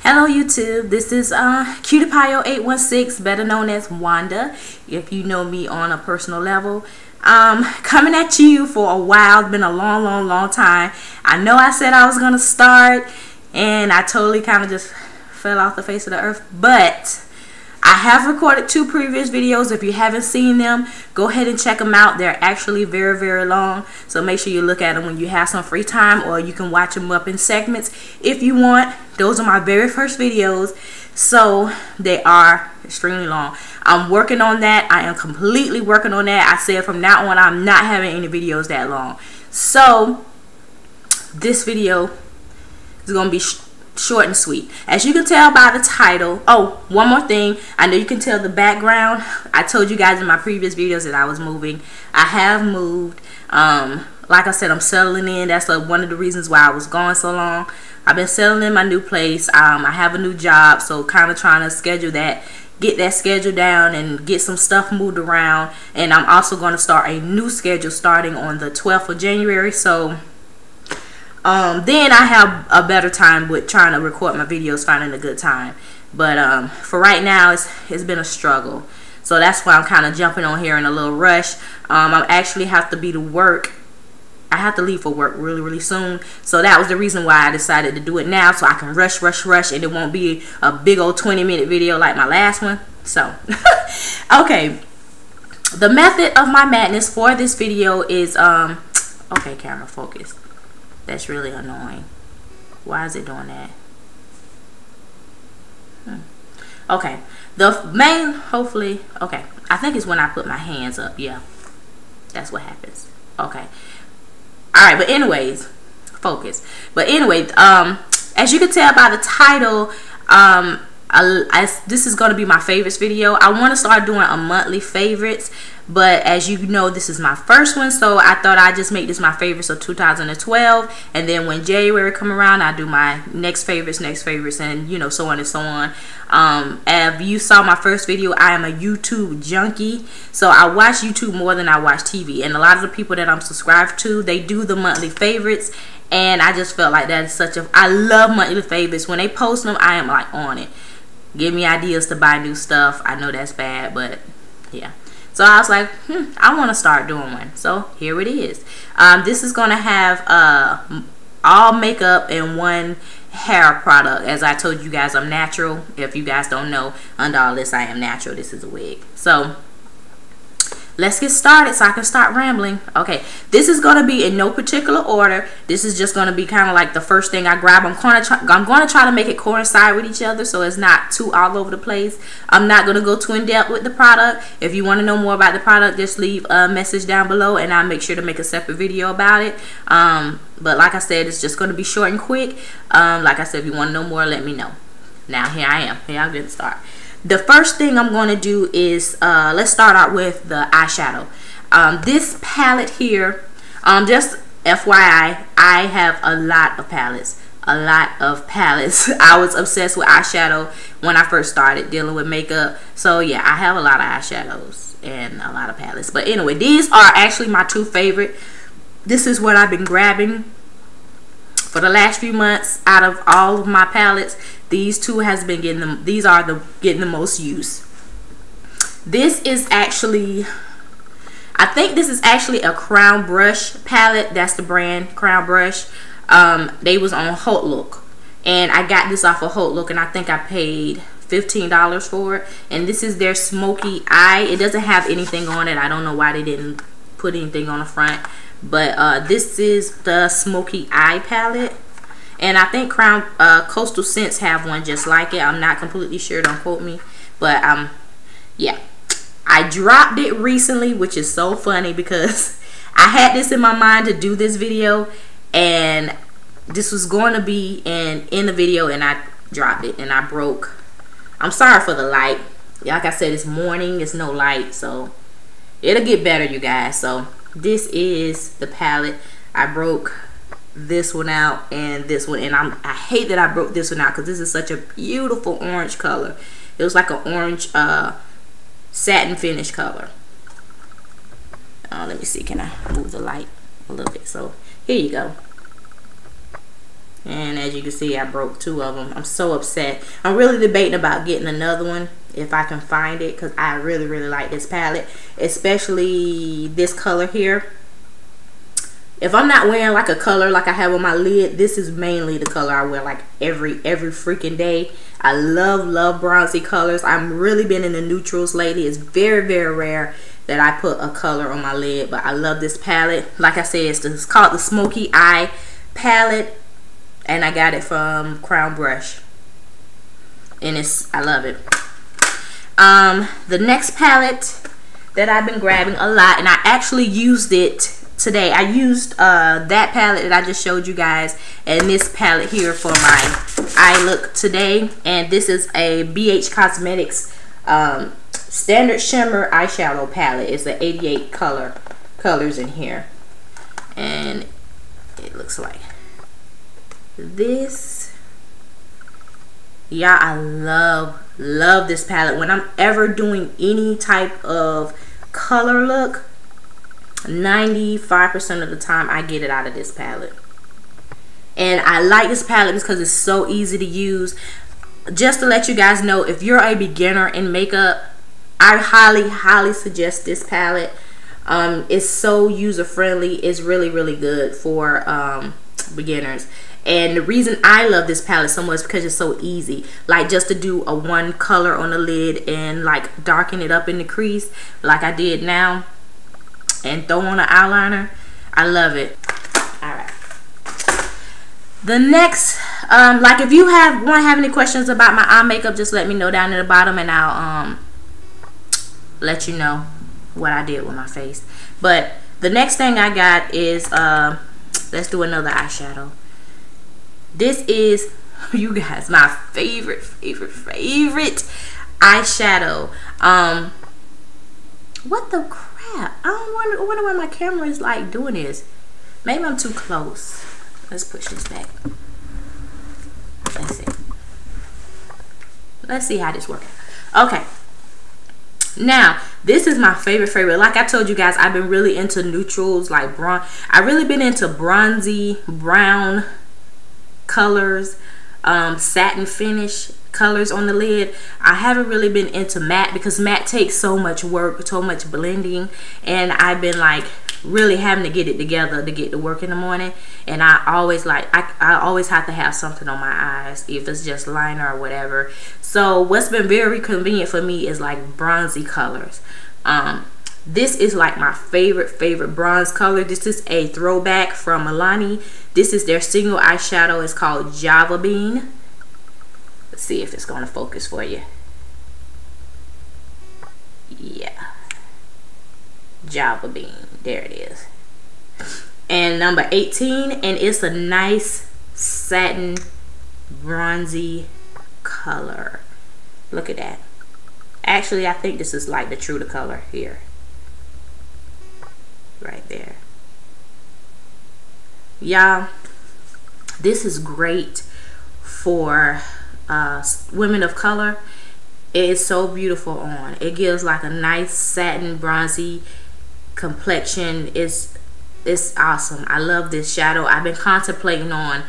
Hello YouTube, this is Cutie816, better known as Wanda, if you know me on a personal level. Coming at you for a while. It's been a long time. I know I said I was gonna start and I totally kind of just fell off the face of the earth, but I have recorded 2 previous videos. If you haven't seen them, go ahead and check them out. They're actually very long, so make sure you look at them when you have some free time, or you can watch them up in segments if you want. Those are my very first videos, so they are extremely long. I'm working on that. I am completely working on that. I said from now on I'm not having any videos that long. So this video is going to be short and sweet. As you can tell by the title. Oh, one more thing. I know you can tell the background. I told you guys in my previous videos that I was moving. I have moved. Like I said, I'm settling in. That's one of the reasons why I was gone so long. I've been settling in my new place. I have a new job, so kind of trying to schedule that, get that schedule down and get some stuff moved around. And I'm also going to start a new schedule starting on the 12th of January. So then I have a better time with trying to record my videos, finding a good time. But for right now, it's been a struggle. So that's why I'm kind of jumping on here in a little rush. I actually have to be to work. I have to leave for work really soon. So that was the reason why I decided to do it now, so I can rush, and it won't be a big old 20-minute video like my last one. So, okay. The method of my madness for this video is, okay, camera, focus. That's really annoying. Why is it doing that? Okay. The main, hopefully, okay. I think it's when I put my hands up. Yeah. That's what happens. Okay. Alright, but anyways, focus. But anyway, as you can tell by the title, this is going to be my favorites video. I want to start doing a monthly favorites, but as you know, this is my first one, so I thought I'd just make this my favorites of 2012, and then when January come around, I do my next favorites, and you know, so on and so on. If you saw my first video, I am a YouTube junkie, so I watch YouTube more than I watch TV, and a lot of the people that I'm subscribed to, they do the monthly favorites, and I just felt like that is such a, I love monthly favorites. When they post them, I am like on it. Give me ideas to buy new stuff. I know that's bad, but yeah. So I was like, I want to start doing one. So here it is. This is going to have all makeup and one hair product. As I told you guys, I'm natural. If you guys don't know, under all this, I am natural. This is a wig. So let's get started so I can start rambling. Okay, this is going to be in no particular order. This is just going to be kind of like the first thing I grab. I'm going to try to make it coincide with each other so it's not too all over the place. I'm not going to go too in depth with the product. If you want to know more about the product, just leave a message down below and I'll make sure to make a separate video about it. But like I said, it's just going to be short and quick. Like I said, if you want to know more, let me know. Now here I am. Here I'm going to start. The first thing I'm going to do is, let's start out with the eyeshadow. This palette here, just FYI, I have a lot of palettes. I was obsessed with eyeshadow when I first started dealing with makeup. So yeah, I have a lot of eyeshadows and a lot of palettes. But anyway, these are actually my 2 favorite. This is what I've been grabbing for the last few months. Out of all of my palettes, these 2 has been getting them. These are getting the most use. This is actually, I think this is actually a Crown Brush palette. That's the brand, Crown Brush. They was on Hot Look, and I got this off of Hot Look, and I think I paid $15 for it. And this is their Smoky Eye. It doesn't have anything on it. I don't know why they didn't put anything on the front. But this is the Smoky Eye palette, and I think Crown Coastal Scents have one just like it. I'm not completely sure, don't quote me, but yeah, I dropped it recently, which is so funny because I had this in my mind to do this video, and this was going to be in the video, and I dropped it and I broke. I'm sorry for the light. Like I said, it's morning, it's no light, so it'll get better, you guys. So this is the palette. I broke this one out and this one, and I hate that I broke this one out because this is such a beautiful orange color. It was like an orange satin finish color. Let me see, can I move the light a little bit? So here you go. And as you can see, I broke 2 of them. I'm so upset. I'm really debating about getting another one if I can find it, because I really like this palette, especially this color here. If I'm not wearing like a color like I have on my lid, this is mainly the color I wear like every freaking day. I love bronzy colors. I'm really been in the neutrals lately. It's very rare that I put a color on my lid, but I love this palette. Like I said, it's called the Smoky Eye palette, and I got it from Crown Brush, and I love it. The next palette that I've been grabbing a lot, and I actually used it today. I used that palette that I just showed you guys, and this palette here for my eye look today. And this is a BH Cosmetics Standard Shimmer eyeshadow palette. It's the 88 colors in here, and it looks like this. Yeah, I love this palette. When I'm ever doing any type of color look, 95% of the time I get it out of this palette. And I like this palette because it's so easy to use. Just to let you guys know, if you're a beginner in makeup, I highly suggest this palette. It's so user friendly. It's really good for beginners. And the reason I love this palette so much is because it's so easy. Like, just to do a one color on the lid and like darken it up in the crease like I did now, and throw on an eyeliner. I love it. Alright. The next, like, if you want to have any questions about my eye makeup, just let me know down in the bottom, and I'll let you know what I did with my face. But the next thing I got is let's do another eyeshadow. This is, you guys, my favorite eyeshadow. What the crap? I wonder why my camera is like doing this. Maybe I'm too close. Let's push this back. Let's see. Let's see how this works. Okay. Now, this is my favorite. Like I told you guys, I've been really into neutrals, like bronze. I've really been into bronzy, brown colors, satin finish colors on the lid. I haven't really been into matte because matte takes so much work, so much blending, and I've been like really having to get it together to get to work in the morning. And I always I always have to have something on my eyes, if it's just liner or whatever. So what's been very convenient for me is like bronzy colors. This is like my favorite bronze color. This is a throwback from Milani. This is their single eyeshadow. It's called Java Bean. Let's see if it's going to focus for you. Yeah. Java Bean. There it is. And number 18. And it's a nice satin bronzy color. Look at that. Actually, I think this is like the true to color here. Right there. Y'all, this is great for women of color. It is so beautiful on. It gives like a nice satin bronzy complexion. It's awesome. I love this shadow. I've been contemplating on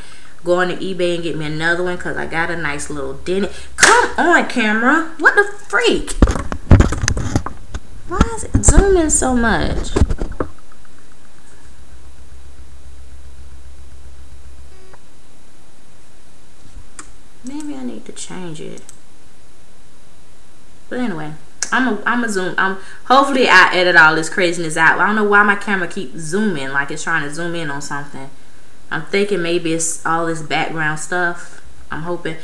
going to eBay and get me another one because I got a nice little dent. Come on, camera. What the freak? Why is it zooming so much? Maybe I need to change it. But anyway, I'm a zoom. Hopefully I edit all this craziness out. I don't know why my camera keeps zooming, like it's trying to zoom in on something. I'm thinking maybe it's all this background stuff. I'm hoping.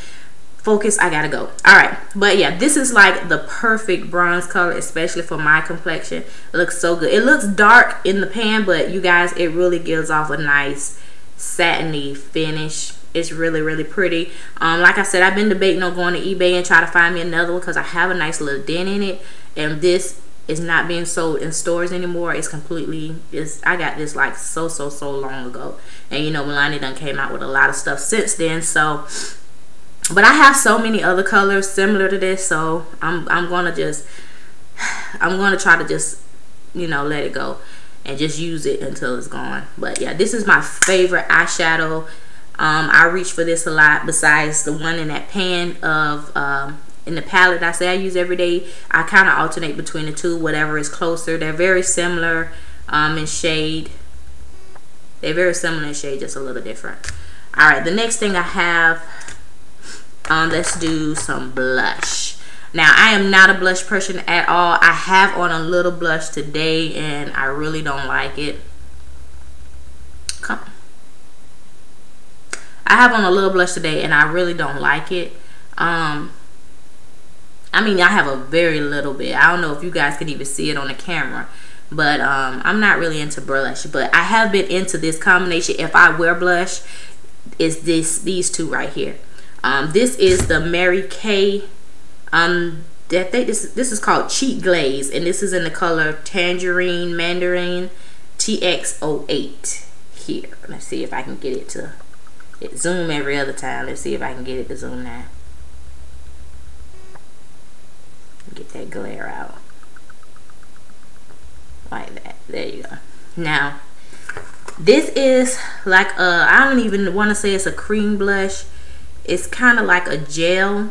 Focus, I gotta go. Alright, but yeah, this is like the perfect bronze color, especially for my complexion. It looks so good. It looks dark in the pan, but you guys, it really gives off a nice satiny finish. It's really pretty. Like I said, I've been debating on going to eBay and try to find me another one because I have a nice little dent in it, and this is not being sold in stores anymore. It's completely, I got this like so long ago, and you know, Milani done came out with a lot of stuff since then. So, but I have so many other colors similar to this, so I'm gonna try to just, you know, let it go and just use it until it's gone. But yeah, this is my favorite eyeshadow. I reach for this a lot. Besides the one in that pan of in the palette I say I use every day, I kind of alternate between the two, whatever is closer. They're very similar in shade. They're very similar in shade, just a little different. All right, the next thing I have, let's do some blush. Now, I am not a blush person at all. I have on a little blush today, and I really don't like it. Come on. I have on a little blush today, and I really don't like it. I mean, I have a very little bit. I don't know if you guys could even see it on the camera. But I'm not really into blush. But I have been into this combination. If I wear blush, it's these two right here. This is the Mary Kay. This is called Cheek Glaze, and this is in the color Tangerine Mandarin TX08 here. Let's see if I can get it to zoom every other time. Let's see if I can get it to zoom now. Get that glare out. Like that. There you go. Now, this is like a, I don't even want to say it's a cream blush. It's kind of like a gel.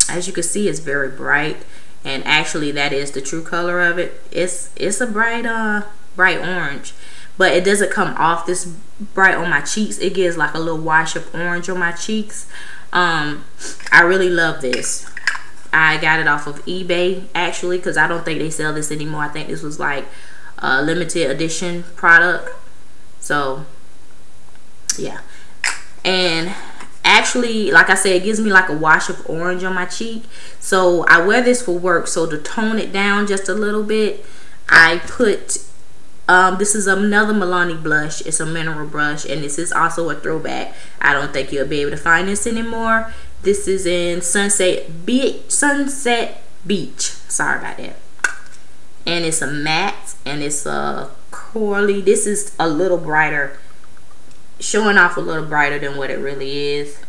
As you can see, it's very bright, and actually that is the true color of it. It's a bright orange, but it doesn't come off this bright on my cheeks. It gives like a little wash of orange on my cheeks. I really love this. I got it off of eBay actually, because I don't think they sell this anymore. I think this was like a limited edition product. So yeah, and actually, like I said, it gives me like a wash of orange on my cheek. So I wear this for work. So to tone it down just a little bit, I put this is another Milani blush. It's a mineral brush, and this is also a throwback. I don't think you'll be able to find this anymore. This is in Sunset Beach. Sorry about that. And it's a matte, and it's a corally. This is a little brighter, showing off a little brighter than what it really is.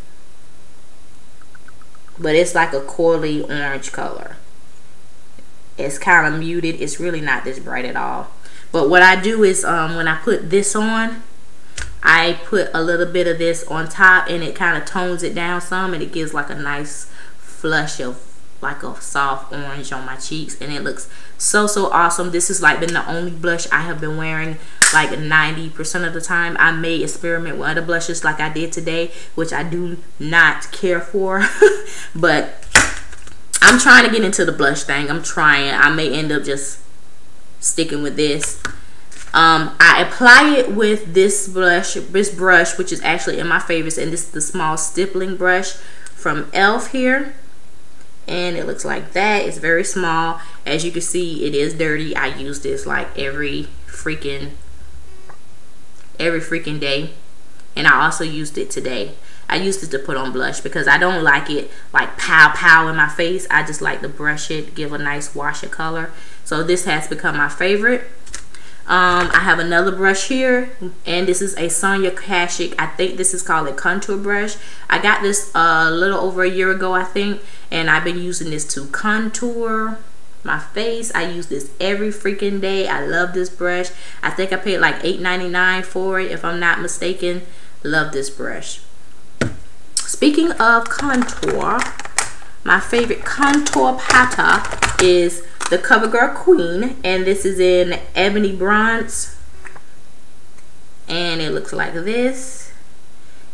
But it's like a corally orange color. It's kind of muted. It's really not this bright at all. But what I do is when I put this on, I put a little bit of this on top, and it kind of tones it down some, and it gives like a nice flush of like a soft orange on my cheeks, and it looks so awesome. This has like been the only blush I have been wearing like 90% of the time. I may experiment with other blushes like I did today, which I do not care for. But I'm trying to get into the blush thing. I'm trying. I may end up just sticking with this. I apply it with this brush, which is actually in my favorites, and this is the small stippling brush from e.l.f. here, and it looks like that. It's very small. As you can see, it is dirty. I use this like every freaking day, and I also used it today. I used it to put on blush because I don't like it like pow in my face. I just like to brush it, give a nice wash of color. So this has become my favorite. I have another brush here, and this is a Sonia Kashuk. I think this is called a contour brush. I got this a little over a year ago, I think, and I've been using this to contour my face. I use this every freaking day. I love this brush. I think I paid like $8.99 for it, if I'm not mistaken. Love this brush. Speaking of contour, my favorite contour palette is the CoverGirl Queen, and this is in Ebony Bronze, and it looks like this.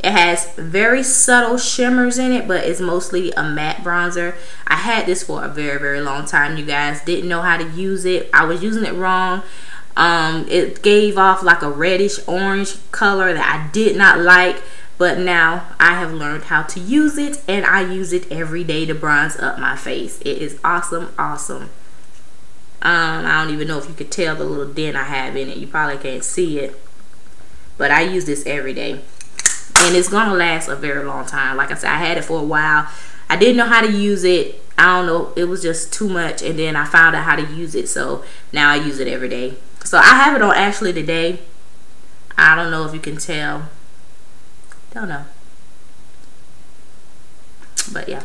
It has very subtle shimmers in it, but it's mostly a matte bronzer. I had this for a very long time, you guys. Didn't know how to use it. I was using it wrong. It gave off like a reddish orange color that I did not like, but now I have learned how to use it, and I use it every day to bronze up my face. It is awesome. I don't even know if you could tell the little dent I have in it. You probably can't see it, but I use this every day, and it's gonna last a very long time. Like I said, I had it for a while. I didn't know how to use it. I don't know, it was just too much, and then I found out how to use it, so now I use it every day. So I have it on actually today. I don't know if you can tell. Don't know, but yeah.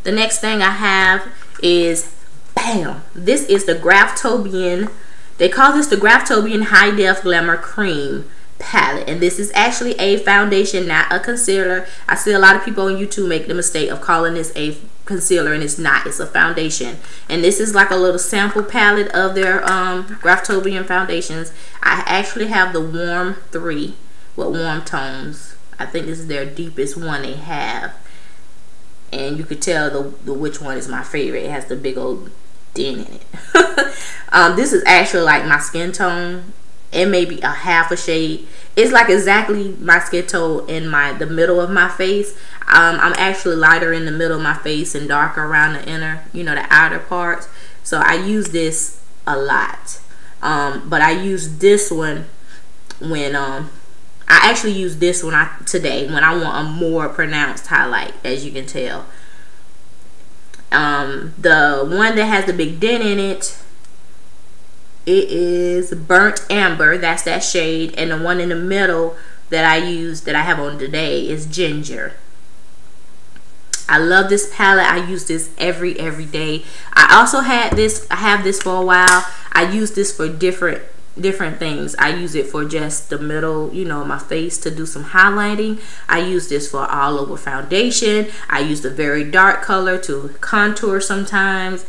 The next thing I have is, bam, this is the Graftobian. They call this the Graftobian High Def Glamour Cream palette, and this is actually a foundation, not a concealer. I see a lot of people on YouTube make the mistake of calling this a concealer, and it's not. It's a foundation. And this is like a little sample palette of their Graftobian foundations. I actually have the warm 3 with warm tones. I think this is their deepest one they have, and you could tell the which one is my favorite. It has the big old dent in it. This is actually like my skin tone. It may be a half a shade. It's like exactly my skin tone in the middle of my face. I'm actually lighter in the middle of my face and darker around the inner, you know, the outer parts. So I use this a lot. But I use this one when I actually use this one today when I want a more pronounced highlight, as you can tell. The one that has the big dent in it, it is burnt amber. That's that shade. And the one in the middle that I use, that I have on today, is ginger. I love this palette. I use this every day. I also had this, I have this for a while. I use this for different things. I use it for just the middle, you know, my face, to do some highlighting. I use this for all over foundation. I use the very dark color to contour sometimes.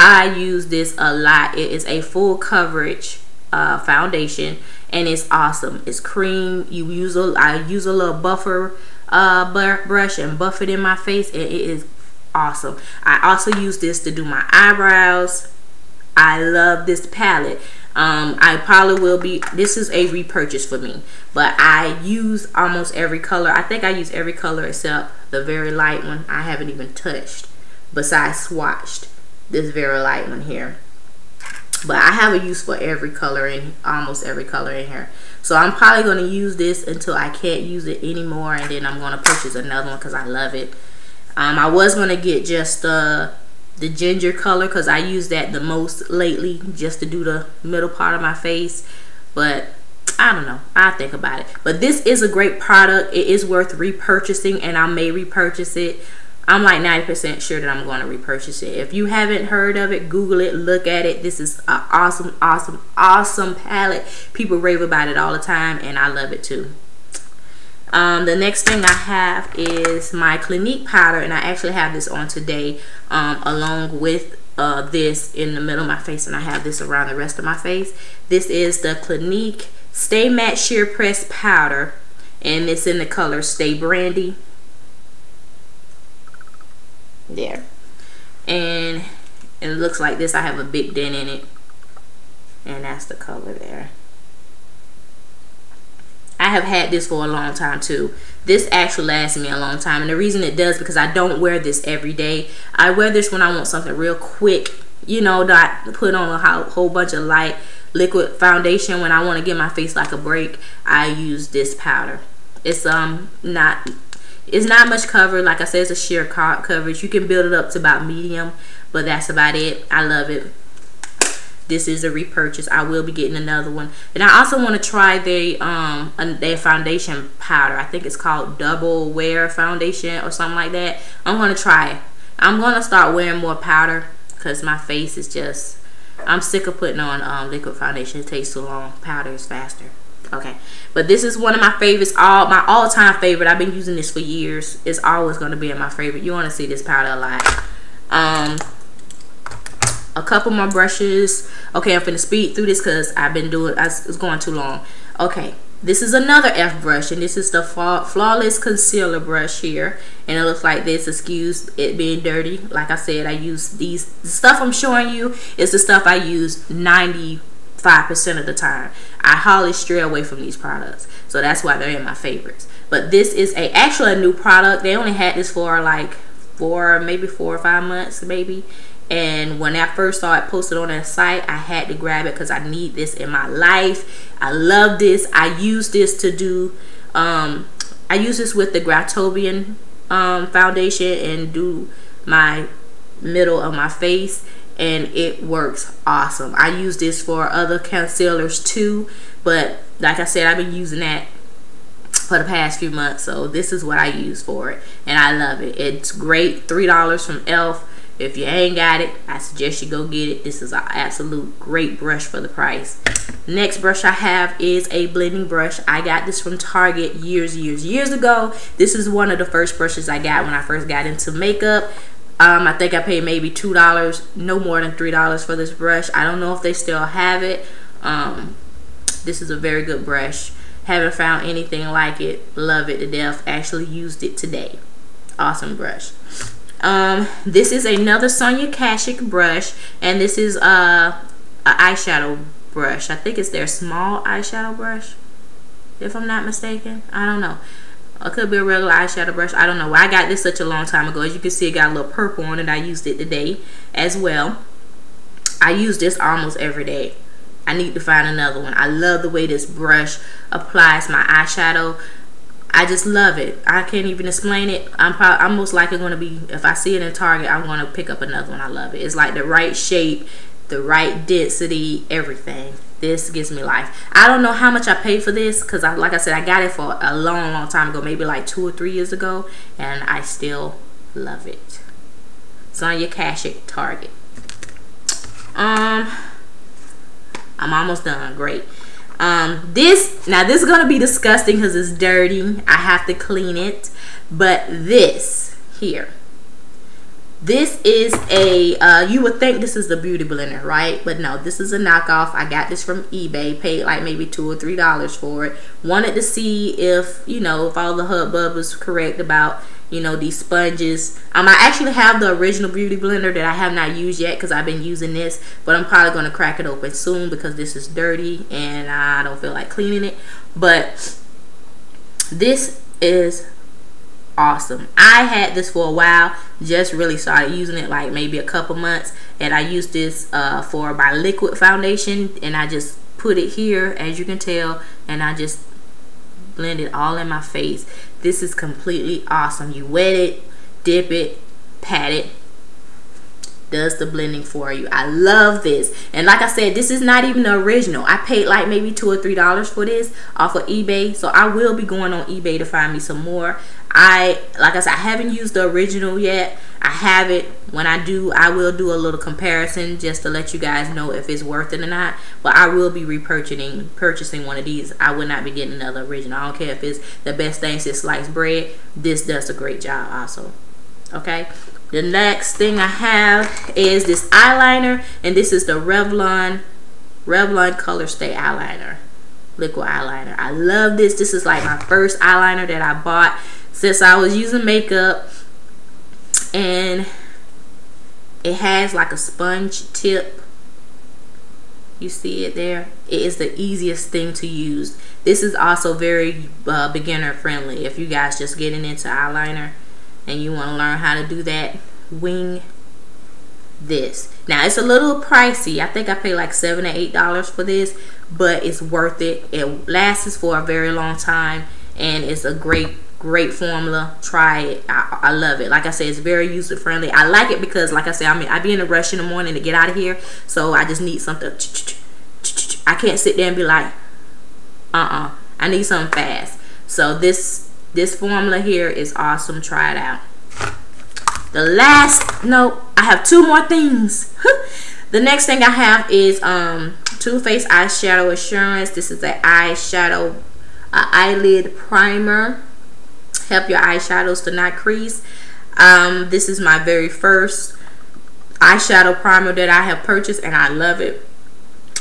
I use this a lot. It is a full coverage foundation, and it's awesome. It's cream. I use a little buffer brush and buff it in my face, and it is awesome. I also use this to do my eyebrows. I love this palette. I probably will be, this is a repurchase for me, but I use almost every color. I think I use every color except the very light one. I haven't even touched, besides swatched this very light one here. But I have a use for every color, in almost every color in here. So I'm probably going to use this until I can't use it anymore, and then I'm going to purchase another one because I love it. I was going to get just the ginger color because I use that the most lately, just to do the middle part of my face. But I don't know, I'll think about it. But this is a great product. It is worth repurchasing, and I may repurchase it. I'm like 90% sure that I'm going to repurchase it. If you haven't heard of it, Google it, look at it. This is an awesome palette. People rave about it all the time, and I love it too. The next thing I have is my Clinique powder, and I actually have this on today along with this in the middle of my face, and I have this around the rest of my face. This is the Clinique Stay Matte Sheer Press Powder, and it's in the color Stay Brandy. There. And it looks like this. I have a big dent in it, and that's the color there. I have had this for a long time too. This actually lasts me a long time, and the reason it does, because I don't wear this every day. I wear this when I want something real quick, you know, not put on a whole bunch of light liquid foundation. When I want to give my face like a break, I use this powder. It's not much cover. Like I said, it's a sheer coverage. You can build it up to about medium, but that's about it. I love it. This is a repurchase. I will be getting another one. And I also want to try their foundation powder. I think it's called Double Wear Foundation or something like that. I'm going to try it. I'm going to start wearing more powder because my face is just, I'm sick of putting on liquid foundation. It takes too long. Powder is faster. Okay, but this is one of my favorites, my all-time favorite. I've been using this for years. It's always going to be in my favorite. You want to see this powder a lot. A couple more brushes. Okay, I'm finna speed through this because I've been doing, it's going too long. Okay, this is another F brush, and this is the Flawless Concealer brush here, and it looks like this. Excuse it being dirty. Like I said, I use these. The stuff I'm showing you is the stuff I use 95% of the time. I hardly stray away from these products, so that's why they're in my favorites. But this is actually a new product. They only had this for like maybe 4 or 5 months maybe, and when I first saw it posted on their site, I had to grab it because I need this in my life. I love this. I use this to do I use this with the Graftobian foundation and do my middle of my face, and it works awesome. I use this for other concealers too, but like I said, I've been using that for the past few months, so this is what I use for it, and I love it. It's great. $3 from e.l.f. If you ain't got it, I suggest you go get it. This is an absolute great brush for the price. Next brush I have is a blending brush. I got this from Target years ago. This is one of the first brushes I got when I first got into makeup. I think I paid maybe $2, no more than $3 for this brush. I don't know if they still have it. This is a very good brush. Haven't found anything like it. Love it to death. Actually used it today. Awesome brush. This is another Sonia Kashuk brush, and this is a eyeshadow brush. I think it's their small eyeshadow brush, if I'm not mistaken. I don't know. It could be a regular eyeshadow brush. I don't know. I got this such a long time ago. As you can see, it got a little purple on it. I used it today as well. I use this almost every day. I need to find another one. I love the way this brush applies my eyeshadow. I just love it. I can't even explain it. I'm most likely going to be, if I see it in Target, I'm going to pick up another one. I love it. It's like the right shape, the right density, everything. This gives me life. I don't know how much I paid for this because, like I said, I got it for a long time ago, maybe like 2 or 3 years ago, and I still love it. Sonia Kashuk, Target. I'm almost done. Great. This is gonna be disgusting because it's dirty. I have to clean it. But this here, this is a you would think this is the beauty blender, right? But no, this is a knockoff. I got this from eBay, paid like maybe $2 or $3 for it. Wanted to see if, you know, if all the hubbub was correct about, you know, these sponges. I actually have the original beauty blender that I have not used yet because I've been using this, but I'm probably going to crack it open soon because this is dirty and I don't feel like cleaning it. But this is awesome. I had this for a while, just really started using it like maybe a couple months, and I used this for my liquid foundation, and I just put it here, as you can tell, and I just blend it all in my face. This is completely awesome. You wet it, dip it, pat it, does the blending for you. I love this. And like I said, this is not even the original. I paid like maybe $2 or $3 for this off of eBay, so I will be going on eBay to find me some more. Like I said, I haven't used the original yet. I have it. When I do, I will do a little comparison just to let you guys know if it's worth it or not. But I will be purchasing one of these. I will not be getting another original. I don't care if it's the best thing since sliced bread. This does a great job also. Okay. The next thing I have is this eyeliner, and this is the Revlon Color Stay eyeliner, liquid eyeliner. I love this. This is like my first eyeliner that I bought since I was using makeup, and it has like a sponge tip. You see it there? It is the easiest thing to use. This is also very beginner friendly. If you guys just getting into eyeliner and you want to learn how to do that, wing this. Now it's a little pricey. I think I paid like $7 or $8 for this, but it's worth it. It lasts for a very long time, and it's a great formula. Try it. I love it. Like I said, it's very user friendly. I like it because, like I said, I be in a rush in the morning to get out of here, so I just need something. I can't sit there and be like, I need something fast. So this formula here is awesome. Try it out. The last, no, I have 2 more things. The next thing I have is Too Faced Eyeshadow Assurance. This is an eyeshadow eyelid primer. Help your eyeshadows to not crease. This is my very first eyeshadow primer that I have purchased, and I love it.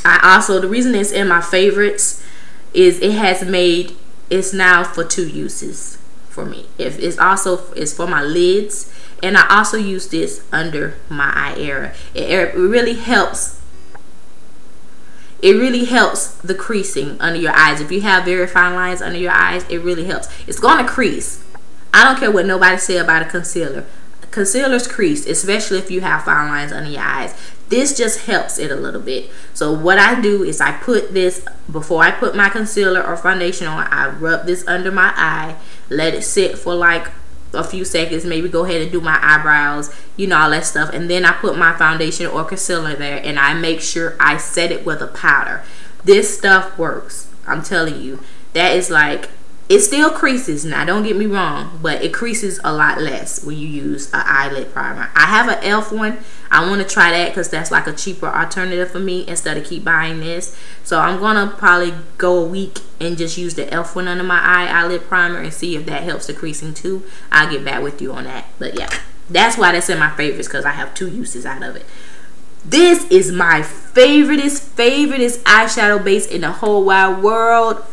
The reason it's in my favorites is it's now for 2 uses for me. It's for my lids, and I also use this under my eye area. It really helps. It really helps the creasing under your eyes. If you have very fine lines under your eyes, it really helps. It's going to crease. I don't care what nobody say about a concealer. Concealers crease, especially if you have fine lines under your eyes. This just helps it a little bit. So what I do is I put this, before I put my concealer or foundation on, I rub this under my eye, let it sit for like a few seconds, maybe go ahead and do my eyebrows, you know, all that stuff, and then I put my foundation or concealer there, and I make sure I set it with a powder. This stuff works. I'm telling you, that is like It still creases, now don't get me wrong, but it creases a lot less when you use an eyelid primer. I have an e.l.f. one. I want to try that because that's like a cheaper alternative for me instead of keep buying this. So I'm gonna probably go a week and just use the e.l.f. one under my eyelid primer and see if that helps the creasing too. I'll get back with you on that. But yeah, that's why that's in my favorites, because I have 2 uses out of it. This is my favoriteest eyeshadow base in the whole wide world.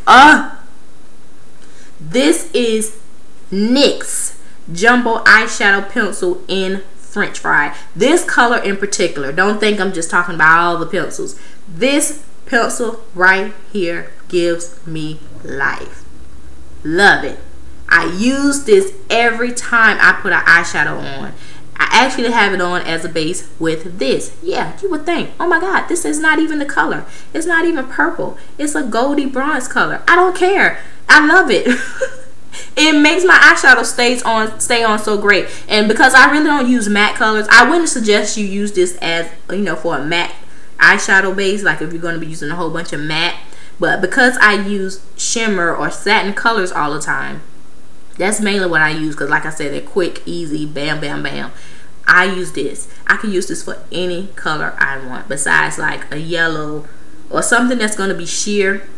This is NYX Jumbo Eyeshadow Pencil in French Fry. This color in particular, don't think I'm just talking about all the pencils. This pencil right here gives me life. Love it. I use this every time I put an eyeshadow on. I actually have it on as a base with this. Yeah, you would think, oh my god, this is not even the color. It's not even purple. It's a goldy bronze color. I don't care. I love it. It makes my eyeshadow stay on so great. And because I really don't use matte colors, I wouldn't suggest you use this as, you know, for a matte eyeshadow base, like if you're going to be using a whole bunch of matte. But because I use shimmer or satin colors all the time, that's mainly what I use, because like I said, they're quick, easy, bam, bam, bam. I use this. I can use this for any color I want, besides like a yellow or something that's going to be sheer.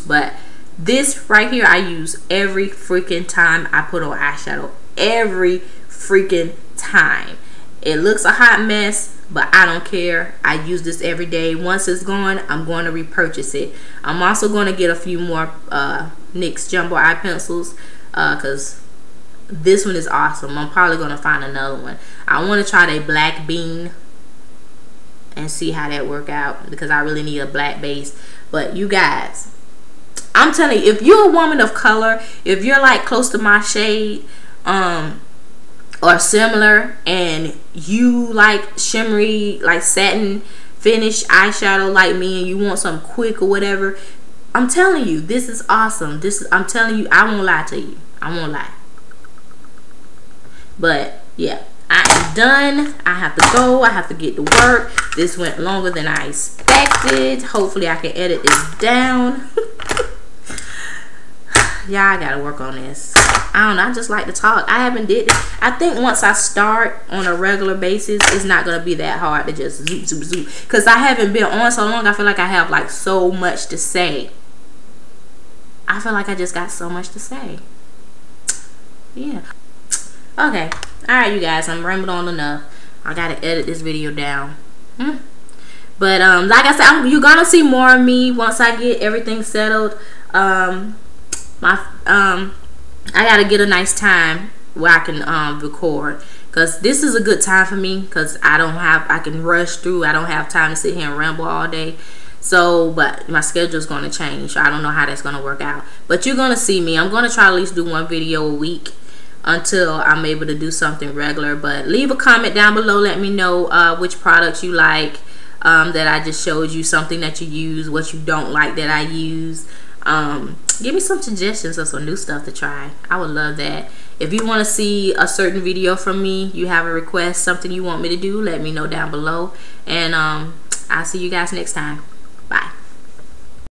But this right here I use every freaking time I put on eyeshadow. Every freaking time. It looks a hot mess, but I don't care. I use this every day. Once it's gone, I'm going to repurchase it. I'm also going to get a few more NYX Jumbo Eye Pencils, because this one is awesome. I'm probably going to find another one. I want to try the black bean and see how that work out, because I really need a black base. But you guys, I'm telling you, if you're a woman of color, if you're like close to my shade or similar, and you like shimmery, like satin finish eyeshadow like me, and you want something quick or whatever, I'm telling you, this is awesome. I'm telling you, I won't lie to you. I won't lie. But yeah, I am done. I have to go. I have to get to work. This went longer than I expected. Hopefully I can edit this down. Yeah, I gotta work on this. I don't know, I just like to talk. I haven't did this. I think once I start on a regular basis, it's not gonna be that hard to just zoop, zoop, zoop. Because I haven't been on so long, I feel like I have like so much to say. I feel like I just got so much to say. Yeah. Okay. Alright, you guys, I'm rambling on enough. I gotta edit this video down. But like I said, you're gonna see more of me once I get everything settled. I gotta get a nice time where I can record, because this is a good time for me, because I can rush through. I don't have time to sit here and ramble all day. So, but my schedule is going to change, so I don't know how that's going to work out. But you're going to see me. I'm going to try at least do 1 video a week until I'm able to do something regular. But leave a comment down below. Let me know which products you like that I just showed you, something that you use, what you don't like that I use. Give me some suggestions of some new stuff to try. I would love that. If you want to see a certain video from me, you have a request, something you want me to do, let me know down below. And I'll see you guys next time.